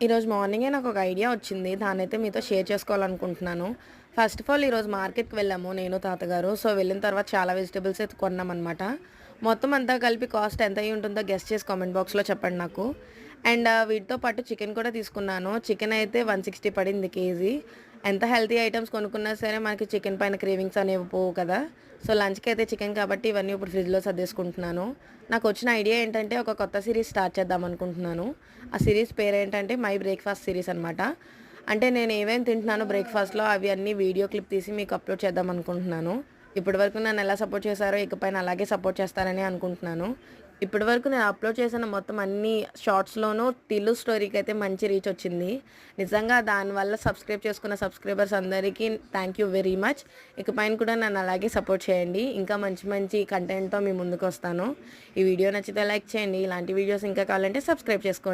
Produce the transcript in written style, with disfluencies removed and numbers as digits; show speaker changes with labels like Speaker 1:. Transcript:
Speaker 1: ఈరోజు మార్నింగే నాకు ఒక ఐడియా వచ్చింది. దాన్నైతే మీతో షేర్ చేసుకోవాలనుకుంటున్నాను. ఫస్ట్ ఆఫ్ ఆల్ ఈరోజు మార్కెట్‌కి వెళ్ళాము నేను, తాతగారు. సో, వెళ్ళిన తర్వాత చాలా వెజిటబుల్స్ అయితే కొన్నామనమాట. మొత్తం అంతా కలిపి కాస్ట్ ఎంత అయ్యి ఉంటుందో గెస్ చేసి కామెంట్ బాక్స్‌లో చెప్పండి నాకు. అండ్ వీటితో పాటు చికెన్ కూడా తీసుకున్నాను. చికెన్ అయితే 160 పడింది కేజీ. ఎంత హెల్తీ ఐటెమ్స్ కొనుక్కున్నా సరే మనకి చికెన్ పైన క్రేవింగ్స్ అనేవి పోవు కదా! సో, లంచ్‌కి అయితే చికెన్ కాబట్టి ఇవన్నీ ఇప్పుడు ఫ్రిడ్జ్‌లో సర్దేసుకుంటున్నాను. నాకొచ్చిన ఐడియా ఏంటంటే ఒక కొత్త సీరీస్ స్టార్ట్ చేద్దామనుకుంటున్నాను. ఆ సీరీస్ పేరేంటంటే మై బ్రేక్‌ఫాస్ట్ సీరీస్ అనమాట. అంటే నేను ఏమేమి తింటున్నానో బ్రేక్‌ఫాస్ట్‌లో అవి అన్నీ వీడియో క్లిప్ తీసి మీకు అప్‌లోడ్ చేద్దామనుకుంటున్నాను. ఇప్పటివరకు నన్ను ఎలా సపోర్ట్ చేశారో ఇకపైన అలాగే సపోర్ట్ చేస్తారని అనుకుంటున్నాను. ఇప్పటివరకు నేను అప్‌లోడ్ చేసిన మొత్తం అన్ని షార్ట్స్‌లోనూ టిల్లు స్టోరీకైతే మంచి రీచ్ వచ్చింది. నిజంగా దానివల్ల సబ్స్క్రైబ్ చేసుకున్న సబ్స్క్రైబర్స్ అందరికీ థ్యాంక్ యూ వెరీ మచ్. ఇకపైన కూడా నన్ను అలాగే సపోర్ట్ చేయండి. ఇంకా మంచి మంచి కంటెంట్‌తో మీ ముందుకొస్తాను. ఈ వీడియో నచ్చితే లైక్ చేయండి. ఇలాంటి వీడియోస్ ఇంకా కావాలంటే సబ్స్క్రైబ్ చేసుకోండి.